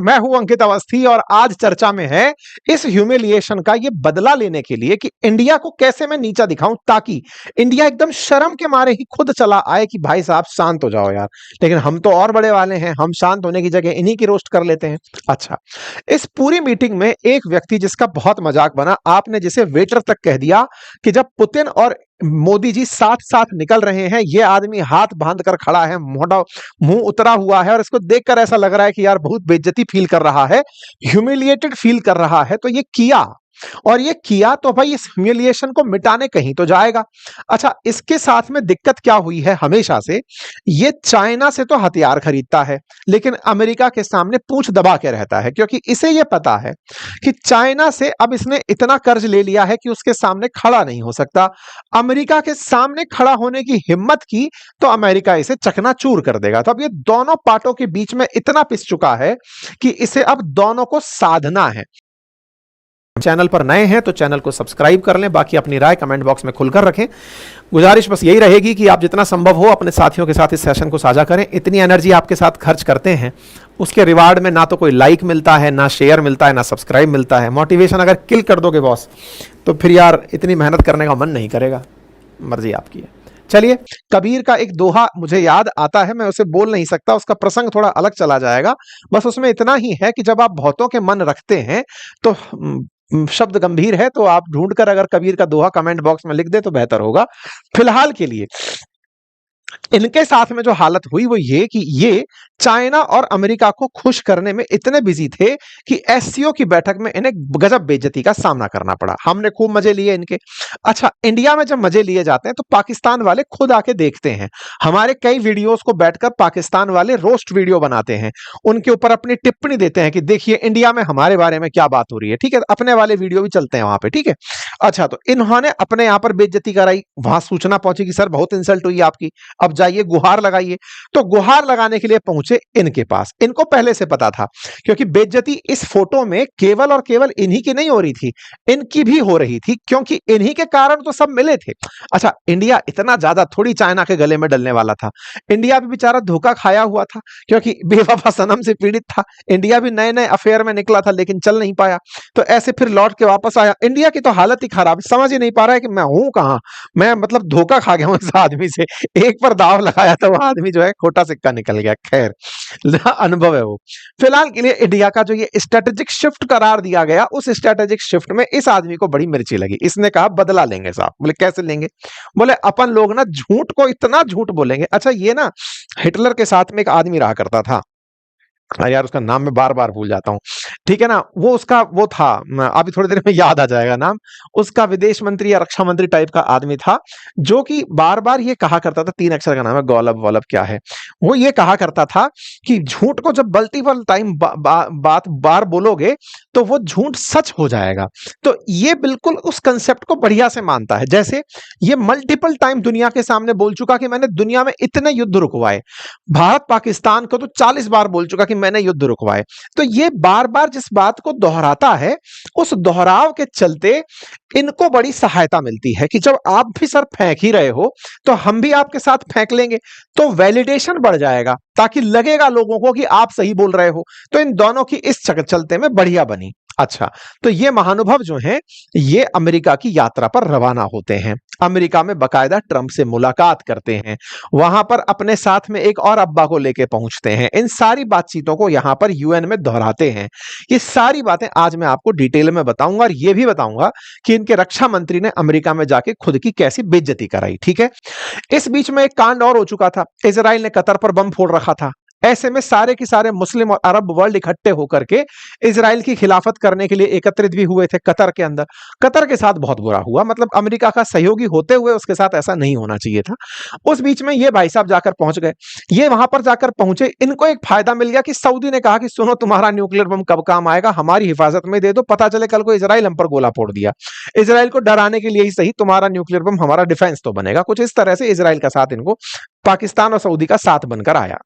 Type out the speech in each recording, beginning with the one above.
मैं हूं अंकित अवस्थी और आज चर्चा में है इस ह्यूमिलिएशन का ये बदला लेने के लिए कि इंडिया को कैसे मैं नीचा दिखाऊं ताकि इंडिया एकदम शर्म के मारे ही खुद चला आए कि भाई साहब शांत हो जाओ यार। लेकिन हम तो और बड़े वाले हैं, हम शांत होने की जगह इन्हीं की रोस्ट कर लेते हैं। अच्छा, इस पूरी मीटिंग में एक व्यक्ति जिसका बहुत मजाक बना, आपने जिसे वेटर तक कह दिया कि जब पुतिन और मोदी जी साथ साथ निकल रहे हैं, ये आदमी हाथ बांध कर खड़ा है, मोटा मुंह उतरा हुआ है और इसको देखकर ऐसा लग रहा है कि यार बहुत बेइज्जती फील कर रहा है, ह्यूमिलिएटेड फील कर रहा है। तो ये किया, और ये किया तो भाई इस ह्यूमिलिएशन को मिटाने कहीं तो जाएगा। अच्छा, इसके साथ में दिक्कत क्या हुई है हमेशा से, ये चाइना से तो हथियार खरीदता है लेकिन अमेरिका के सामने पूंछ दबा के रहता है, क्योंकि इसे ये पता है कि चाइना से अब इसने इतना कर्ज ले लिया है कि उसके सामने खड़ा नहीं हो सकता। अमेरिका के सामने खड़ा होने की हिम्मत की तो अमेरिका इसे चकनाचूर कर देगा। तो अब ये दोनों पार्टों के बीच में इतना पिस चुका है कि इसे अब दोनों को साधना है। चैनल पर नए हैं तो चैनल को सब्सक्राइब कर लें, बाकी अपनी राय कमेंट बॉक्स में खुलकर रखें। गुजारिश बस यही रहेगी कि आप जितना संभव हो अपने साथियों के साथ इस सेशन को साझा करें। इतनी एनर्जी आपके साथ खर्च करते हैं, उसके रिवार्ड में ना तो कोई लाइक मिलता है, ना शेयर मिलता है, ना सब्सक्राइब मिलता है। मोटिवेशन अगर किल कर दोगे बॉस तो फिर यार इतनी मेहनत करने का मन नहीं करेगा। मर्जी आपकी है। चलिए, कबीर का एक दोहा मुझे याद आता है, मैं उसे बोल नहीं सकता, उसका प्रसंग थोड़ा अलग चला जाएगा। बस उसमें इतना ही है कि जब आप बहुतों के मन रखते हैं तो शब्द गंभीर है, तो आप ढूंढकर अगर कबीर का दोहा कमेंट बॉक्स में लिख दे तो बेहतर होगा। फिलहाल के लिए इनके साथ में जो हालत हुई वो ये कि ये चाइना और अमेरिका को खुश करने में इतने बिजी थे कि एससीओ की बैठक में इन्हें गजब बेइज्जती का सामना करना पड़ा। हमने खूब मजे लिए इनके। अच्छा, इंडिया में जब मजे लिए जाते हैं तो पाकिस्तान वाले खुद आके देखते हैं। हमारे कई वीडियोस को बैठकर पाकिस्तान वाले रोस्ट वीडियो बनाते हैं, उनके ऊपर अपनी टिप्पणी देते हैं कि देखिए इंडिया में हमारे बारे में क्या बात हो रही है। ठीक है, अपने वाले वीडियो भी चलते हैं वहां पे। ठीक है, अच्छा, तो इन्होंने अपने यहां पर बेइज्जती कराई, वहां सूचना पहुंची कि सर बहुत इंसल्ट हुई आपकी, अब जाइए गुहार लगाइए। तो गुहार लगाने के लिए पहुंचे इनके पास। इनको पहले से पता था, क्योंकि बेइज्जती इस फोटो में केवल और केवल इन्हीं की नहीं हो रही थी, इनकी भी हो रही थी, क्योंकि इन्हीं के कारण तो सब मिले थे। अच्छा, इंडिया इतना ज्यादा थोड़ी चाइना के गले में डलने वाला था। इंडिया भी बेचारा धोखा खाया हुआ था, क्योंकि बेवफा सनम से पीड़ित था। इंडिया भी नए नए अफेयर में निकला था लेकिन चल नहीं पाया, तो ऐसे फिर लौट के वापस आया। इंडिया की तो हालत ही खराब, समझ ही नहीं पा रहा है कि मैं हूं कहां। मैं मतलब धोखा खा गया हूं इस आदमी से। एक पर दाव लगाया था, वो आदमी जो है खोटा सिक्का निकल गया। खैर, अनुभव है वो। फिलहाल के लिए इंडिया का जो ये स्ट्रेटेजिक शिफ्ट करार दिया गया, उस स्ट्रेटेजिक शिफ्ट में इस आदमी को बड़ी मिर्ची लगी। इसने कहा बदला लेंगे साहब। बोले कैसे लेंगे? बोले अपन लोग ना झूठ को इतना झूठ बोलेंगे। अच्छा, ये ना हिटलर के साथ में एक आदमी रहा करता था, अरे यार उसका नाम मैं बार बार भूल जाता हूँ। ठीक है ना, वो उसका वो था, अभी थोड़ी देर में याद आ जाएगा नाम। उसका विदेश मंत्री या रक्षा मंत्री टाइप का आदमी था, जो कि बार बार ये कहा करता था, 3 अक्षर का नाम है, गौलब वौलब क्या है, वो ये कहा करता था कि झूठ को जब मल्टीपल टाइम बात बार बोलोगे तो वो झूठ सच हो जाएगा। तो ये बिल्कुल उस कंसेप्ट को बढ़िया से मानता है। जैसे ये मल्टीपल टाइम दुनिया के सामने बोल चुका कि मैंने दुनिया में इतने युद्ध रुकवाए, भारत पाकिस्तान को तो 40 बार बोल चुका कि मैंने युद्ध रुकवाए। तो ये बार बार जिस बात को दोहराता है, उस दोहराव के चलते इनको बड़ी सहायता मिलती है कि जब आप भी सर फेंक ही रहे हो तो हम भी आपके साथ फेंक लेंगे, तो वैलिडेशन बढ़ जाएगा, ताकि लगेगा लोगों को कि आप सही बोल रहे हो। तो इन दोनों की इस चलते में बढ़िया बनी। अच्छा, तो ये महानुभव जो हैं, ये अमेरिका की यात्रा पर रवाना होते हैं। अमेरिका में बकायदा ट्रंप से मुलाकात करते हैं, वहां पर अपने साथ में एक और अब्बा को लेके पहुंचते हैं। इन सारी बातचीतों को यहां पर यूएन में दोहराते हैं। ये सारी बातें आज मैं आपको डिटेल में बताऊंगा, और ये भी बताऊंगा कि इनके रक्षा मंत्री ने अमेरिका में जाके खुद की कैसी बेइज्जती कराई। ठीक है, इस बीच में एक कांड और हो चुका था, इजराइल ने कतर पर बम फोड़ रखा था। ऐसे में सारे के सारे मुस्लिम और अरब वर्ल्ड इकट्ठे होकर के इजराइल की खिलाफत करने के लिए एकत्रित भी हुए थे कतर के अंदर। कतर के साथ बहुत बुरा हुआ, मतलब अमेरिका का सहयोगी होते हुए उसके साथ ऐसा नहीं होना चाहिए था। उस बीच में ये भाई साहब जाकर पहुंच गए। ये वहां पर जाकर पहुंचे, इनको एक फायदा मिल गया कि सऊदी ने कहा कि सुनो, तुम्हारा न्यूक्लियर बम कब काम आएगा, हमारी हिफाजत में दे दो, पता चले कल को इजराइल हम पर गोला फोड़ दिया। इजराइल को डराने के लिए ही सही, तुम्हारा न्यूक्लियर बम हमारा डिफेंस तो बनेगा। कुछ इस तरह से इजराइल का साथ इनको पाकिस्तान और सऊदी का साथ बनकर आया।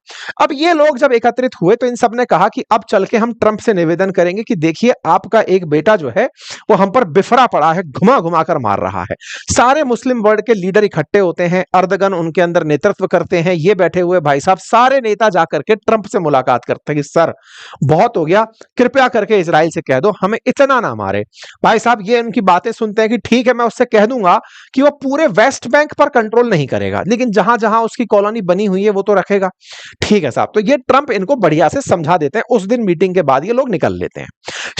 अब ये लोग जब एकत्रित हुए तो इन सब ने कहा कि अब चल के हम ट्रंप से निवेदन करेंगे कि देखिए आपका एक बेटा जो है वो हम पर बिफरा पड़ा है, घुमा घुमा कर मार रहा है। सारे मुस्लिम वर्ल्ड के लीडर इकट्ठे होते हैं, अर्दगन उनके अंदर नेतृत्व करते हैं, ये बैठे हुए भाई साहब सारे नेता जाकर के ट्रंप से मुलाकात करते हैं कि सर बहुत हो गया, कृपया करके इजराइल से कह दो हमें इतना ना मारे। भाई साहब ये उनकी बातें सुनते हैं कि ठीक है मैं उससे कह दूंगा कि वो पूरे वेस्ट बैंक पर कंट्रोल नहीं करेगा, लेकिन जहां जहां उसकी कॉलोनी बनी हुई है वो तो रखेगा। ठीक है साहब, तो ये ट्रंप इनको बढ़िया से समझा देते हैं। उस दिन मीटिंग के बाद ये लोग निकल लेते हैं।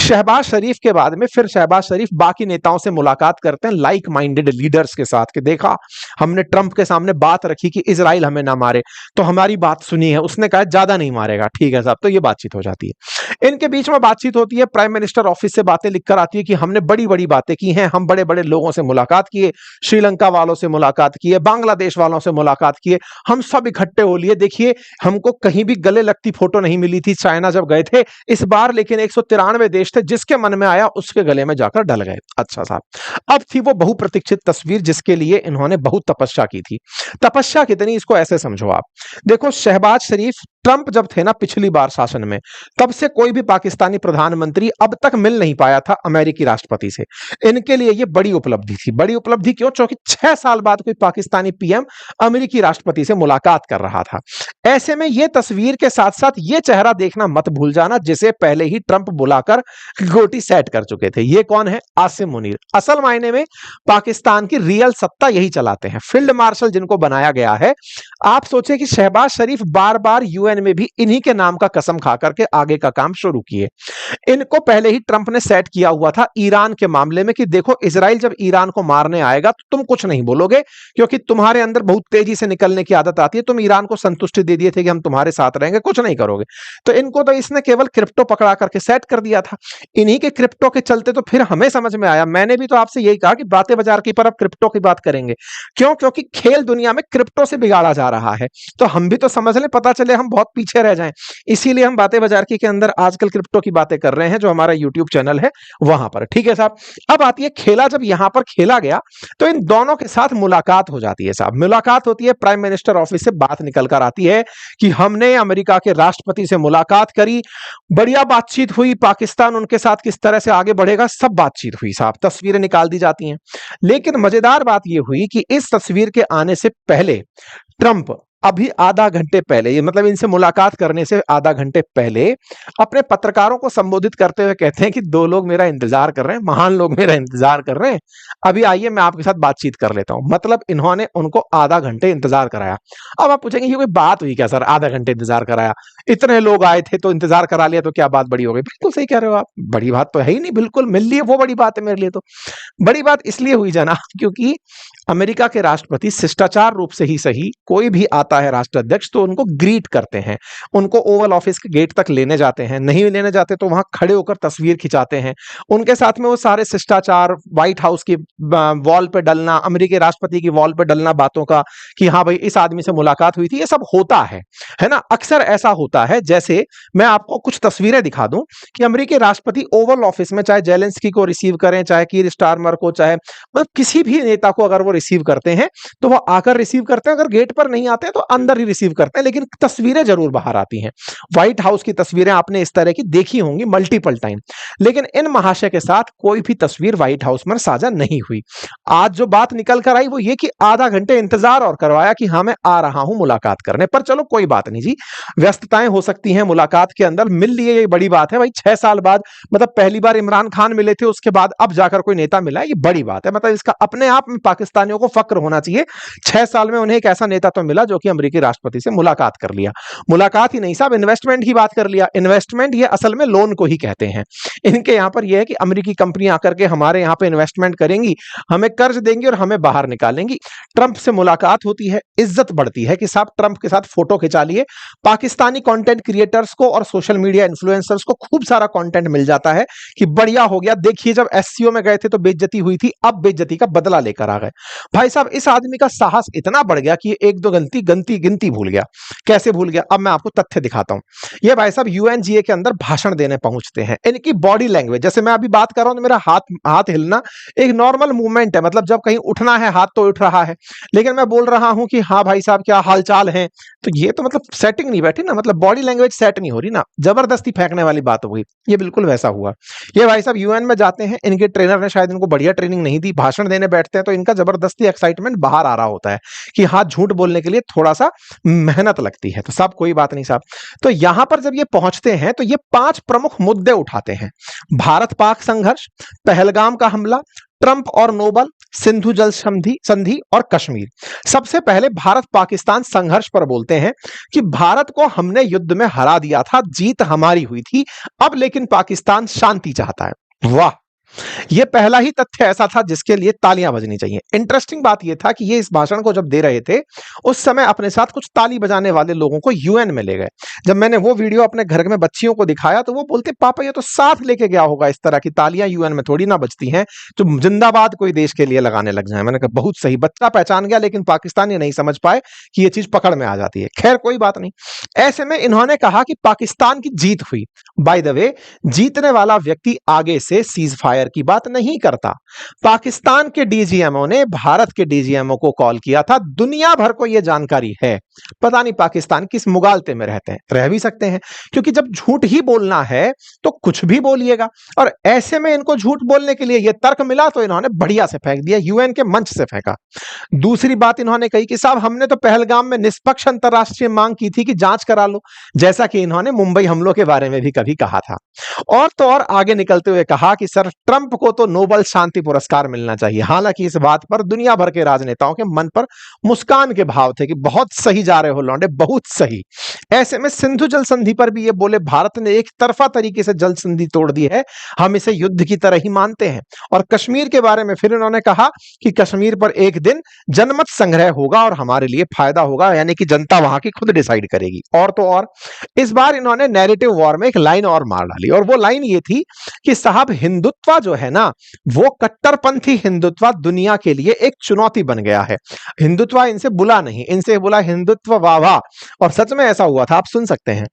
शहबाज शरीफ के बाद में फिर शहबाज शरीफ बाकी नेताओं से मुलाकात करते हैं, लाइक माइंडेड लीडर्स के साथ, कि देखा हमने ट्रंप के सामने बात रखी कि इजराइल हमें ना मारे, तो हमारी बात सुनी है, उसने कहा ज्यादा नहीं मारेगा। ठीक है साहब, तो ये बातचीत हो जाती है। इनके बीच में बातचीत होती है, प्राइम मिनिस्टर ऑफिस से बातें लिखकर आती है कि हमने बड़ी बड़ी बातें की हैं, हम बड़े बड़े लोगों से मुलाकात किए, श्रीलंका वालों से मुलाकात किए, बांग्लादेश वालों से मुलाकात किए, हम सब इकट्ठे हो लिए। देखिए हमको कहीं भी गले लगती फोटो नहीं मिली थी चाइना जब गए थे इस बार, लेकिन 193 देश थे, जिसके मन में आया उसके गले में जाकर डल गए। अच्छा साहब, अब थी वो बहुप्रतीक्षित तस्वीर जिसके लिए इन्होंने बहुत तपस्या की थी। तपस्या कितनी, इसको ऐसे समझो आप। देखो शहबाज शरीफ ट्रंप जब थे ना पिछली बार शासन में, तब से कोई भी पाकिस्तानी प्रधानमंत्री अब तक मिल नहीं पाया था अमेरिकी राष्ट्रपति से। इनके लिए यह बड़ी उपलब्धि थी। बड़ी उपलब्धि क्यों? क्योंकि 6 साल बाद कोई पाकिस्तानी पीएम अमेरिकी राष्ट्रपति से मुलाकात कर रहा था। ऐसे में यह तस्वीर के साथ साथ यह चेहरा देखना मत भूल जाना जिसे पहले ही ट्रंप बुलाकर गोटी सेट कर चुके थे। ये कौन है? आसिम मुनीर। असल मायने में पाकिस्तान की रियल सत्ता यही चलाते हैं, फील्ड मार्शल जिनको बनाया गया है। आप सोचे कि शहबाज शरीफ बार बार यूएन में भी इन्हीं के नाम का कसम खा करके आगे का काम शुरू किए। इनको पहले ही ट्रंप ने सेट किया हुआ था ईरान के मामले में कि देखो इजराइल जब ईरान को मारने आएगा तो तुम कुछ नहीं बोलोगे, क्योंकि तुम्हारे अंदर बहुत तेजी से निकलने की आदत आती है। तुम ईरान को संतुष्टि दे दिए थे कि हम तुम्हारे साथ रहेंगे, कुछ नहीं करोगे। तो इनको तो इसने केवल क्रिप्टो पकड़ा करके सेट कर दिया था। इन्हीं के क्रिप्टो के चलते तो फिर हमें समझ में आया, मैंने भी तो आपसे यही कहा कि बातें बाजार की पर अब क्रिप्टो की बात करेंगे। क्यों? क्योंकि खेल दुनिया में क्रिप्टो से बिगाड़ा जा रहा है। तो हम भी तो समझ लें, पता चले हम बहुत पीछे रह जाएं। इसीलिए हम बातें बाजार की के अंदर आजकल क्रिप्टो की बातें कर रहे हैं, जो हमारा यूट्यूब चैनल है वहां पर। ठीक है साहब, अब आती है खेला। जब यहां पर खेला गया तो इन दोनों के साथ मुलाकात हो जाती है साहब। मुलाकात होती है, प्राइम मिनिस्टर ऑफिस से बात निकल कर आती है कि हमने अमेरिका के राष्ट्रपति से मुलाकात करी, बढ़िया बातचीत हुई, पाकिस्तान उनके साथ किस तरह से आगे बढ़ेगा सब बातचीत हुई साहब। तस्वीरें निकाल दी जाती हैं। लेकिन मजेदार बात यह हुई कि इस तस्वीर के आने से पहले ट्रंप अभी आधा घंटे पहले, ये मतलब इनसे मुलाकात करने से आधा घंटे पहले, अपने पत्रकारों को संबोधित करते हुए कहते हैं कि 2 लोग मेरा इंतजार कर रहे हैं, महान लोग मेरा इंतजार कर रहे हैं, अभी आइए मैं आपके साथ बातचीत कर लेता हूं। मतलब इन्होंने उनको आधा घंटे इंतजार कराया। अब आप पूछेंगे ये कोई बात हुई क्या सर, आधा घंटे इंतजार कराया? इतने लोग आए थे तो इंतजार करा लिया तो क्या बात बड़ी हो गई? बिल्कुल सही कह रहे हो आप, बड़ी बात तो है ही नहीं। बिल्कुल मिल लिए, वो बड़ी बात है मेरे लिए। तो बड़ी बात इसलिए हुई जनाब क्योंकि अमेरिका के राष्ट्रपति शिष्टाचार रूप से ही सही, कोई भी आता है राष्ट्राध्यक्ष तो उनको ग्रीट करते हैं, उनको ओवल ऑफिस के गेट तक लेने जाते हैं, नहीं लेने जाते तो वहां खड़े होकर तस्वीर खिंचाते हैं। उनके साथ में वो सारे शिष्टाचार, व्हाइट हाउस की वॉल पे डलना, अमेरिकी राष्ट्रपति की वॉल पे डलना बातों का कि हाँ भाई इस आदमी से मुलाकात हुई थी, ये सब होता है ना। अक्सर ऐसा होता है, जैसे मैं आपको कुछ तस्वीरें दिखा दूं कि अमेरिकी राष्ट्रपति ओवल ऑफिस में चाहे जेलेंस्की को रिसीव करें, चाहे कीर स्टारमर को, चाहे मतलब किसी भी नेता को अगर वो रिसीव करते हैं तो वो आकर रिसीव करते हैं। अगर गेट पर नहीं आते तो अंदर ही रिसीव करते हैं, लेकिन तस्वीरें जरूर बाहर आती हैं। व्हाइट हाउस की तस्वीरें आपने इस तरह की देखी होंगी मल्टीपल टाइम, लेकिन इन महाशय के साथ कोई भी तस्वीर व्हाइट हाउस में साझा नहीं हुई। आज जो बात निकल कर आई वो ये कि आधा घंटे इंतजार और करवाया कि हाँ मैं आ रहा हूं मुलाकात करने। पर चलो कोई बात नहीं जी, व्यस्तताएं हो सकती हैं मुलाकात के अंदर, मिल लिए ये बड़ी बात है भाई। 6 साल बाद, मतलब पहली बार इमरान खान मिले थे, उसके बाद अब जाकर कोई नेता मिला है, ये बड़ी बात है। मतलब इसका अपने आप में पाकिस्तानियों को फक्र होना चाहिए। 6 साल में उन्हें एक ऐसा नेता तो मिला जो कि अमेरिकी राष्ट्रपति से मुलाकात कर लिया। मुलाकात ही नहीं साहब, इन्वेस्टमेंट की बात कर लिया। इन्वेस्टमेंट ये असल में लोन को ही कहते हैं। इनके यहां पर यह है कि अमेरिकी कंपनी आकर के हमारे यहां पे इन्वेस्टमेंट करेंगी, हमें कर्ज देंगी और हमें बाहर निकालेंगी। ट्रंप से मुलाकात होती है, इज्जत बढ़ती है कि साहब ट्रंप के साथ फोटो खिंचा लिए। पाकिस्तानी कंटेंट क्रिएटर्स को और सोशल मीडिया इन्फ्लुएंसर्स को खूब सारा कंटेंट मिल जाता है कि बढ़िया हो गया, देखिए जब एससीओ में गए थे तो बेइज्जती हुई थी, अब बेइज्जती का बदला लेकर आ गए। भाई साहब इस आदमी का साहस इतना बढ़ गया कि एक दो गलती गिनती भूल गया। कैसे भूल गया? अब मैं आपको तथ्य दिखाता हूं। ये भाई साहब यूएनजीए के अंदर भाषण देने पहुंचते हैं। इनकी बॉडी लैंग्वेज, जैसे मैं अभी बात कर रहा हूं तो मेरा हाथ हाथ हिलना एक नॉर्मल मूवमेंट है, मतलब जब कहीं उठना है हाथ तो उठ रहा है, लेकिन मैं बोल रहा हूं कि हाँ भाई साहब क्या हालचाल है, तो ये तो मतलब सेटिंग नहीं बैठी ना, मतलब बॉडी लैंग्वेज सेट नहीं हो रही ना, जबरदस्ती फेंकने वाली बात हो गई। ये बिल्कुल वैसा हुआ। ये भाई साहब यूएन में जाते हैं, इनके ट्रेनर ने शायद इनको बढ़िया ट्रेनिंग नहीं दी, भाषण देने बैठते हैं तो इनका जबरदस्ती एक्साइटमेंट बाहर आ रहा होता है कि हाँ झूठ बोलने के लिए थोड़ा सा मेहनत लगती है। तो साहब कोई बात नहीं साहब। तो यहां पर जब ये पहुंचते हैं तो ये 5 प्रमुख मुद्दे उठाते हैं: भारत पाक संघर्ष, पहलगाम का हमला, ट्रंप और नोबल, सिंधु जल संधि और कश्मीर। सबसे पहले भारत पाकिस्तान संघर्ष पर बोलते हैं कि भारत को हमने युद्ध में हरा दिया था, जीत हमारी हुई थी, अब लेकिन पाकिस्तान शांति चाहता है। वाह, ये पहला ही तथ्य ऐसा था जिसके लिए तालियां बजनी चाहिए। इंटरेस्टिंग बात यह था कि ये इस भाषण को जब दे रहे थे उस समय अपने साथ कुछ ताली बजाने वाले लोगों को यूएन में ले गए। जब मैंने वो वीडियो अपने घर में बच्चियों को दिखाया तो वो बोलते पापा ये तो साथ लेके गया होगा, इस तरह की तालियां यूएन में थोड़ी ना बजती हैं जो जिंदाबाद कोई देश के लिए लगाने लग जाए। मैंने कहा बहुत सही, बच्चा पहचान गया लेकिन पाकिस्तानी नहीं समझ पाए कि ये चीज पकड़ में आ जाती है। खैर कोई बात नहीं। ऐसे में इन्होंने कहा कि पाकिस्तान की जीत हुई। बाय द वे, जीतने वाला व्यक्ति आगे से सीज फायर की बात नहीं करता। पाकिस्तान के डीजीएमओ ने भारत के डीजीएमओ को कॉल किया था। दुनिया भर को यह जानकारी है। पता नहीं पाकिस्तान किस मुगालते में रहते हैं, रह भी सकते हैं, क्योंकि जब झूठ ही बोलना है तो कुछ भी बोलिएगा। और ऐसे में इनको झूठ बोलने के लिए यह तर्क मिला तो इन्होंने बढ़िया से फेंक दिया, यूएन के मंच से फेंका। दूसरी बात इन्होंने कही कि साहब हमने तो पहलगाम में निष्पक्ष अंतरराष्ट्रीय मांग की थी कि जांच करा लो, जैसा कि इन्होंने मुंबई हमलों के बारे में भी कभी कहा था। और तो और आगे निकलते हुए कहा कि सर ट्रंप को तो नोबेल शांति पुरस्कार मिलना चाहिए। हालांकि इस बात पर दुनिया भर के राजनेताओं के मन पर मुस्कान के भाव थे कि बहुत सही जा रहे हो लौंडे, बहुत सही। ऐसे में सिंधु जल संधि पर भी ये बोले भारत ने एक तरफा तरीके से जल संधि तोड़ दी है, हम इसे युद्ध की तरह ही मानते हैं। और कश्मीर के बारे में फिर इन्होंने कहा कि कश्मीर पर एक दिन जनमत संग्रह होगा और हमारे लिए फायदा होगा, यानी कि जनता वहां की खुद डिसाइड करेगी। और तो और इस बार इन्होंने नैरेटिव वॉर में एक लाइन और मार डाली, और वो लाइन ये थी कि साहब हिंदुत्व जो है ना, वो कट्टरपंथी हिंदुत्व दुनिया के लिए एक चुनौती बन गया है। हिंदुत्व इनसे बुला नहीं, इनसे बुला हिंदुत्व वाह वाह। और सच में ऐसा हुआ था, आप सुन सकते हैं।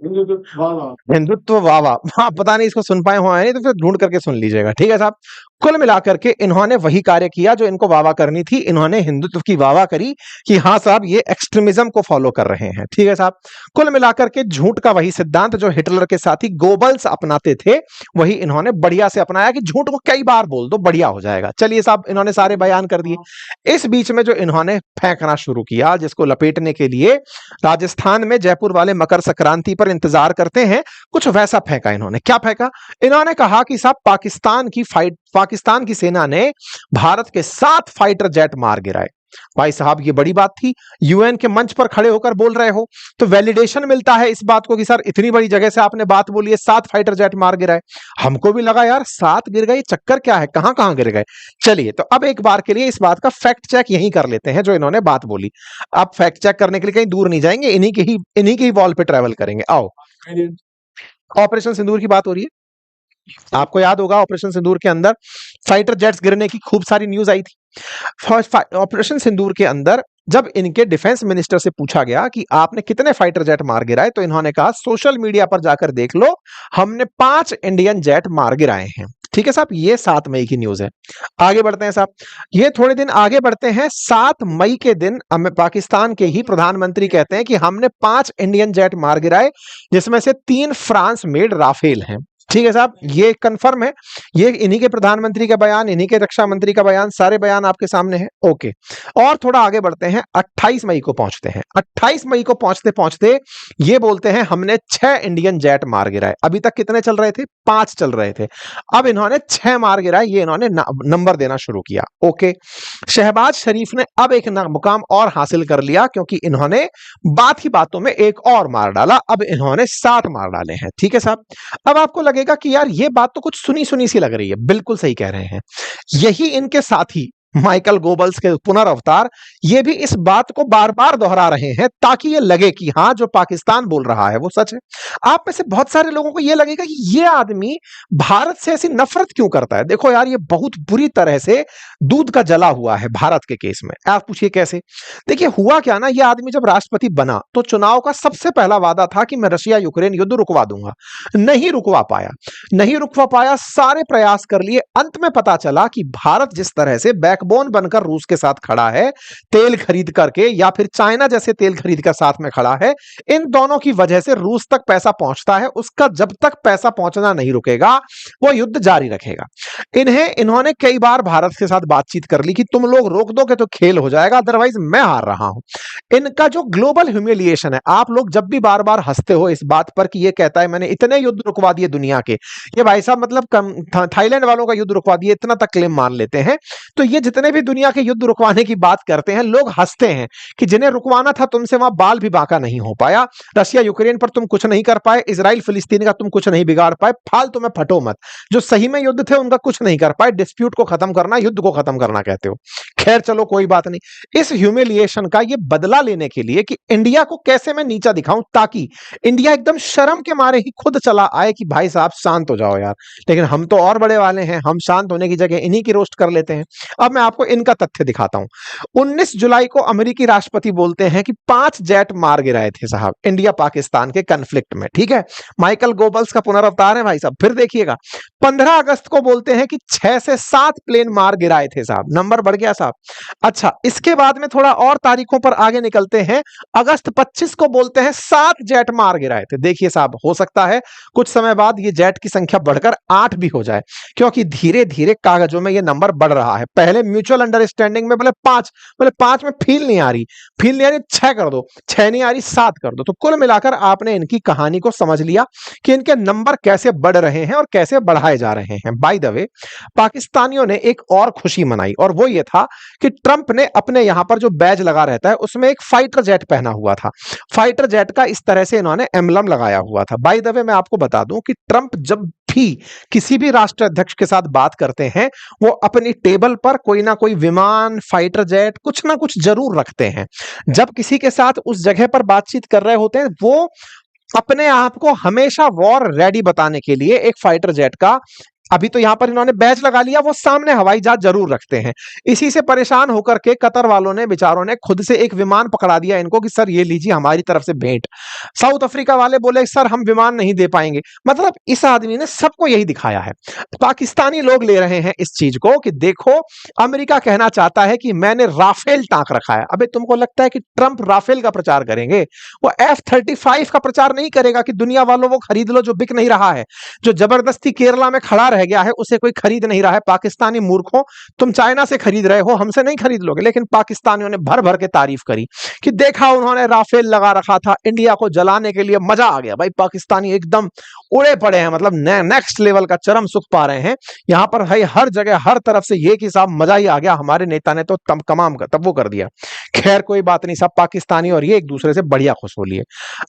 हिंदुत्व वाह वाह। हाँ, पता नहीं इसको सुन पाए हो नहीं तो फिर ढूंढ करके सुन लीजिएगा, ठीक है साहब। कुल मिलाकर के इन्होंने वही कार्य किया जो इनको वावा करनी थी। इन्होंने हिंदुत्व की वावा करी कि हाँ साहब ये एक्सट्रीमिज्म को फॉलो कर रहे हैं, ठीक है साहब। कुल मिलाकर के झूठ का वही सिद्धांत जो हिटलर के साथी गोबल्स अपनाते थे, वही इन्होंने बढ़िया से अपनाया कि झूठ को कई बार बोल दो बढ़िया हो जाएगा। चलिए साहब, इन्होंने सारे बयान कर दिए। इस बीच में जो इन्होंने फेंकना शुरू किया, जिसको लपेटने के लिए राजस्थान में जयपुर वाले मकर संक्रांति पर इंतजार करते हैं, कुछ वैसा फेंका इन्होंने। क्या फेंका? इन्होंने कहा कि साहब पाकिस्तान की सेना ने भारत के 7 फाइटर जेट मार गिराए। भाई साहब ये बड़ी बात थी, यूएन के मंच पर खड़े होकर बोल रहे हो तो वैलिडेशन मिलता है इस बात को कि सर इतनी बड़ी जगह से आपने बात बोली है, 7 फाइटर जेट मार गिराए। हमको भी लगा यार 7 गिर गए, चक्कर क्या है, कहां कहां गिर गए। चलिए तो अब एक बार के लिए इस बात का फैक्ट चेक यहीं कर लेते हैं जो इन्होंने बात बोली। अब फैक्ट चेक करने के लिए कहीं दूर नहीं जाएंगे, इन्हीं के ही वॉल पे ट्रेवल करेंगे। आओ, ऑपरेशन सिंदूर की बात हो रही है। आपको याद होगा ऑपरेशन सिंदूर के अंदर फाइटर जेट्स गिरने की खूब सारी न्यूज आई थी। ऑपरेशन सिंदूर के अंदर जब इनके डिफेंस मिनिस्टर से पूछा गया कि आपने कितने फाइटर जेट मार गिराए, तो इन्होंने कहा सोशल मीडिया पर जाकर देख लो, हमने 5 इंडियन जेट मार गिराए हैं। ठीक है साहब, ये 7 मई की न्यूज है। आगे बढ़ते हैं साहब, ये थोड़े दिन आगे बढ़ते हैं। 7 मई के दिन पाकिस्तान के ही प्रधानमंत्री कहते हैं कि हमने 5 इंडियन जेट मार गिराए, जिसमें से 3 फ्रांस मेड राफेल हैं। ठीक है साहब, ये कंफर्म है, ये इन्हीं के प्रधानमंत्री का बयान, इन्हीं के रक्षा मंत्री का बयान, सारे बयान आपके सामने हैं। ओके, और थोड़ा आगे बढ़ते हैं, 28 मई को पहुंचते हैं। 28 मई को पहुंचते पहुंचते ये बोलते हैं हमने 6 इंडियन जेट मार गिराए। अभी तक कितने चल रहे थे? 5 चल रहे थे, अब इन्होंने 6 मार गिराए, ये इन्होंने नंबर देना शुरू किया। ओके, शहबाज शरीफ ने अब एक मुकाम और हासिल कर लिया, क्योंकि इन्होंने बात ही बातों में एक और मार डाला, अब इन्होंने 7 मार डाले हैं। ठीक है साहब, अब आपको लगेगा कि यार ये बात तो कुछ सुनी सुनी सी लग रही है। बिल्कुल सही कह रहे हैं, यही इनके साथी माइकल गोबल्स के पुनर्अवतार ये भी इस बात को बार-बार दोहरा रहे हैं ताकि ये लगे कि हाँ, जो पाकिस्तान बोल रहा है वो सच है। आप में से बहुत सारे लोगों को ये लगेगा कि ये आदमी भारत से ऐसी नफरत क्यों करता है? देखो यार, ये बहुत बुरी तरह से दूध का जला हुआ है भारत के केस में। आप पूछिए कैसे? देखिए हुआ क्या ना, ये आदमी जब राष्ट्रपति बना तो चुनाव का सबसे पहला वादा था कि मैं रशिया यूक्रेन युद्ध रुकवा दूंगा। नहीं रुकवा पाया, नहीं रुकवा पाया, सारे प्रयास कर लिए। अंत में पता चला कि भारत जिस तरह से बैकबोन बनकर रूस के साथ खड़ा है, तेल खरीद करके, या फिर चाइना जैसे तेल खरीद कर साथ में खड़ा है, इन दोनों की वजह से रूस तक पैसा पहुंचता है। उसका जब तक पैसा पहुंचना नहीं रुकेगा, वो युद्ध जारी रखेगा। इन्होंने कई बार भारत के साथ बातचीत कर ली कि तुम लोग रोक दोगे तो खेल हो जाएगा, अदरवाइज मैं हार रहा हूं। इनका जो ग्लोबल ह्यूमिलिएशन है, आप लोग जब भी बार बार हंसते हो इस बात पर कि ये कहता है मैंने इतने युद्ध रुकवा दिए दुनिया के, ये भाई साहब मतलब थाईलैंड वालों का युद्ध रुकवा दिए, इतना तक क्लेम मान लेते हैं। तो ये जितने भी दुनिया के युद्ध रुकवाने की बात करते हैं, लोग हंसते हैं कि जिन्हें रुकवाना था तुमसे वहां बाल भी बांका नहीं हो पाया। रशिया यूक्रेन पर तुम कुछ नहीं कर पाए, इजराइल फिलिस्तीन का तुम कुछ नहीं बिगाड़ पाए, फालतू में फटो मत। जो सही में युद्ध थे उनका कुछ नहीं कर पाए। डिस्प्यूट को खत्म करना, युद्ध को खत्म करना कहते हो। खैर चलो कोई बात नहीं। इस ह्यूमिलिएशन का ये बदला लेने के लिए कि इंडिया को कैसे मैं नीचा दिखाऊं ताकि इंडिया एकदम शर्म के मारे ही खुद चला आए कि भाई साहब शांत हो जाओ यार। लेकिन हम तो और बड़े वाले हैं, हम शांत होने की जगह इन्हीं की रोस्ट कर लेते हैं। अब मैं आपको इनका तथ्य दिखाता हूं। 19 जुलाई को अमेरिकी राष्ट्रपति बोलते हैं कि 5 जेट मार गिराए थे साहब इंडिया पाकिस्तान के कन्फ्लिक्ट में। ठीक है, माइकल गोबल्स का पुनर्अवतार है भाई साहब। फिर देखिएगा 15 अगस्त को बोलते हैं कि 6 से 7 प्लेन मार गिराए थे साहब। नंबर बढ़ गया साहब। अच्छा, इसके बाद में थोड़ा और तारीखों पर आगे निकलते हैं। अगस्त 25 को बोलते हैं 7 जेट मार गिराए थे। देखिए साहब, हो सकता है कुछ समय बाद ये जेट की संख्या बढ़कर 8 भी हो जाए, क्योंकि धीरे धीरे कागजों में ये नंबर बढ़ रहा है। पहले म्यूचुअल अंडरस्टैंडिंग में बोले 5, बोले 5 में फील नहीं आ रही, 6 कर दो, 6 नहीं आ रही 7 कर दो। तो कुल मिलाकर आपने इनकी कहानी को समझ लिया कि इनके नंबर कैसे बढ़ रहे हैं और कैसे बढ़ाए जा रहे हैं। बाय द वे, पाकिस्तानियों ने एक और खुशी मनाई, और वो ये था कि ट्रंप ने अपने यहां पर जो बैज लगा रहता है उसमें एक फाइटर जेट पहना हुआ था। फाइटर जेट का इस तरह से इन्होंने एम्बलम लगाया हुआ था। बाय द वे, मैं आपको बता दूं कि ट्रंप जब भी किसी भी राष्ट्र अध्यक्ष के साथ बात करते हैं, वो अपनी टेबल पर कोई ना कोई विमान, फाइटर जेट, कुछ ना कुछ जरूर रखते हैं। जब किसी के साथ उस जगह पर बातचीत कर रहे होते हैं, वो अपने आप को हमेशा वॉर रेडी बताने के लिए एक फाइटर जेट का, अभी तो यहां पर इन्होंने बैच लगा लिया, वो सामने हवाई जहाज जरूर रखते हैं। इसी से परेशान होकर के कतर वालों ने, बेचारों ने खुद से एक विमान पकड़ा दिया इनको कि सर ये लीजिए हमारी तरफ से भेंट। साउथ अफ्रीका वाले बोले सर हम विमान नहीं दे पाएंगे। मतलब इस आदमी ने सबको यही दिखाया है। पाकिस्तानी लोग ले रहे हैं इस चीज को कि देखो, अमेरिका कहना चाहता है कि मैंने राफेल टांक रखा है। अबे तुमको लगता है कि ट्रंप राफेल का प्रचार करेंगे? वो F-35 का प्रचार नहीं करेगा कि दुनिया वालों वो खरीद लो जो बिक नहीं रहा है, जो जबरदस्ती केरला में खड़ा रह गया है, उसे कोई खरीद नहीं रहा है। पाकिस्तानी मूर्खों, तुम चाइना से खरीद रहे हो, हमसे नहीं खरीद लोगे। लेकिन पाकिस्तानियों ने भर भर के तारीफ करी कि देखा उन्होंने राफेल लगा रखा था, इंडिया को जलाने के लिए। मजा आ गया भाई, पाकिस्तानी एकदम उड़े पड़े हैं, मतलब नेक्स्ट लेवल का चरम सुख पा रहे हैं। यहां पर भाई हर जगह हर तरफ से ये कि साहब मजा ही आ गया, हमारे नेता ने तो तब वो कर दिया। खैर कोई बात नहीं साहब, पाकिस्तानी और ये एक दूसरे से बढ़िया खुश हो लिए।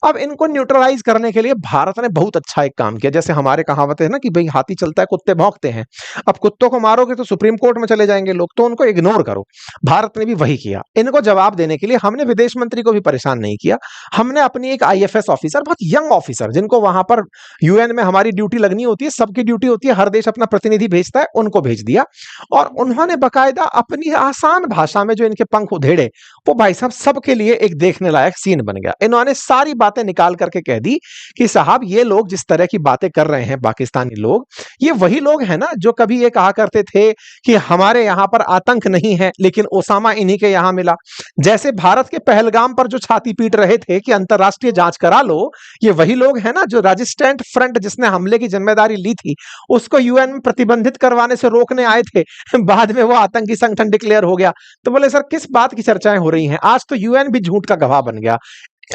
अब इनको न्यूट्रलाइज करने के लिए भारत ने बहुत अच्छा एक काम किया। जैसे हमारे कहावत है ना कि भाई हाथी चलता है कुत्ते भौंकते हैं। अब कुत्तों को मारोगे तो सुप्रीम कोर्ट में चले जाएंगे लोग, तो उनको इग्नोर करो। भारत ने भी वही किया। इनको जवाब देने के लिए हमने विदेश मंत्री को भी परेशान नहीं किया। हमने अपनी एक IFS ऑफिसर, बहुत यंग ऑफिसर, जिनको वहां पर UN में हमारी ड्यूटी लगनी होती है, सबकी ड्यूटी होती है, हर देश अपना प्रतिनिधि भेजता है, उनको भेज दिया। और उन्होंने बकायदा अपनी आसान भाषा में जो इनके पंख उधेड़े, वो भाई साहब सबके लिए एक देखने लायक सीन बन गया। इन्होंने सारी बातें निकाल करके कह दी कि साहब ये लोग जिस तरह की बातें कर रहे हैं, पाकिस्तानी लोग, ये वही लोग हैं ना जो कभी ये कहा करते थे कि हमारे यहां पर आतंक नहीं है, लेकिन ओसामा इन्हीं के यहां मिला। जैसे भारत के पहलगाम पर जो छाती पीट रहे थे कि अंतरराष्ट्रीय जांच करा लो, ये वही लोग हैं ना जो रेजिस्टेंट फ्रंट, जिसने हमले की जिम्मेदारी ली थी, उसको UN में प्रतिबंधित करवाने से रोकने आए थे। बाद में वो आतंकी संगठन डिक्लेयर हो गया। तो बोले सर किस बात की चर्चाएं हो रही हैं? आज तो UN भी झूठ का गवाह बन गया।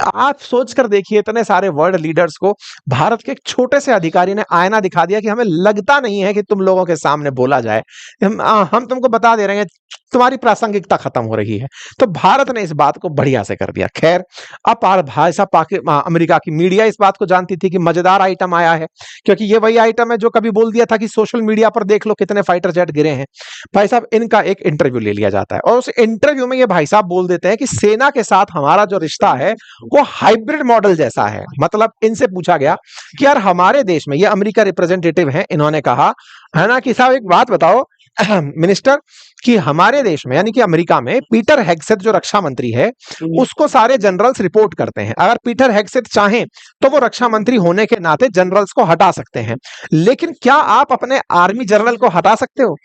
आप सोचकर देखिए, इतने सारे वर्ल्ड लीडर्स को भारत के एक छोटे से अधिकारी ने आईना दिखा दिया कि हमें लगता नहीं है कि तुम लोगों के सामने बोला जाए। हम तुमको बता दे रहे हैं, तुम्हारी प्रासंगिकता खत्म हो रही है। तो भारत ने इस बात को बढ़िया से कर दिया। खैर, अब भाई साहब अमेरिका की मीडिया इस बात को जानती थी कि मजेदार आइटम आया है, क्योंकि ये वही आइटम है जो कभी बोल दिया था कि सोशल मीडिया पर देख लो कितने फाइटर जेट गिरे हैं। भाई साहब, इनका एक इंटरव्यू ले लिया जाता है और उस इंटरव्यू में ये भाई साहब बोल देते हैं कि सेना के साथ हमारा जो रिश्ता है वो हाइब्रिड मॉडल जैसा है। मतलब इनसे पूछा गया कि यार हमारे देश में, ये अमेरिका रिप्रेजेंटेटिव हैं, इन्होंने कहा है ना कि साहब एक बात बताओ मिनिस्टर, कि हमारे देश में यानी कि अमेरिका में पीटर हेगसेथ जो रक्षा मंत्री है उसको सारे जनरल्स रिपोर्ट करते हैं। अगर पीटर हेगसेथ चाहें तो वो रक्षा मंत्री होने के नाते जनरल्स को हटा सकते हैं, लेकिन क्या आप अपने आर्मी जनरल को हटा सकते हो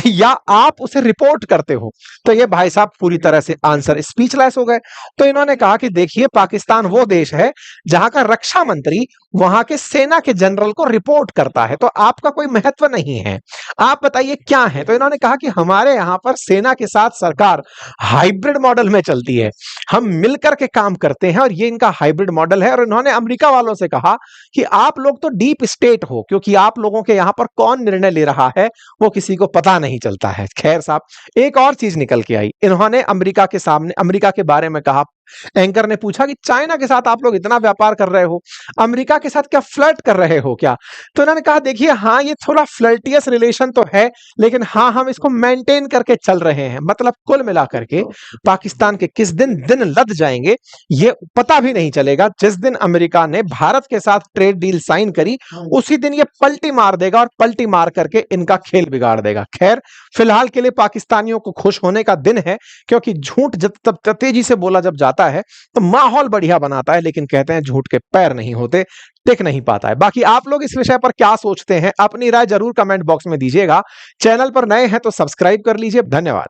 या आप उसे रिपोर्ट करते हो? तो ये भाई साहब पूरी तरह से आंसर स्पीचलेस हो गए। तो इन्होंने कहा कि देखिए, पाकिस्तान वो देश है जहां का रक्षा मंत्री वहां के सेना के जनरल को रिपोर्ट करता है, तो आपका कोई महत्व नहीं है। आप बताइए क्या है? तो इन्होंने कहा कि हमारे यहां पर सेना के साथ सरकार हाइब्रिड मॉडल में चलती है, हम मिलकर के काम करते हैं और ये इनका हाइब्रिड मॉडल है। और इन्होंने अमेरिका वालों से कहा कि आप लोग तो डीप स्टेट हो, क्योंकि आप लोगों के यहां पर कौन निर्णय ले रहा है वो किसी को पता नहीं चलता है। खैर साहब, एक और चीज निकल के आई। इन्होंने अमेरिका के सामने अमेरिका के बारे में कहा। एंकर ने पूछा कि चाइना के साथ आप लोग इतना व्यापार कर रहे हो, अमेरिका के साथ क्या फ्लर्ट कर रहे हो क्या? तो इन्होंने कहा देखिए, हाँ ये थोड़ा फ्लर्टियस रिलेशन तो है, लेकिन हाँ हम इसको मेंटेन करके चल रहे हैं। मतलब कुल मिलाकर के पाकिस्तान के किस दिन दिन लद जाएंगे ये पता भी नहीं चलेगा। जिस दिन अमेरिका ने भारत के साथ ट्रेड डील साइन करी उसी दिन ये पलटी मार देगा और पलटी मार करके इनका खेल बिगाड़ देगा। खैर, फिलहाल के लिए पाकिस्तानियों को खुश होने का दिन है, क्योंकि झूठ जब तेजी से बोला जब जाता है तो माहौल बढ़िया बनाता है, लेकिन कहते हैं झूठ के पैर नहीं होते, टिक नहीं पाता है। बाकी आप लोग इस विषय पर क्या सोचते हैं, अपनी राय जरूर कमेंट बॉक्स में दीजिएगा। चैनल पर नए हैं तो सब्सक्राइब कर लीजिए। धन्यवाद।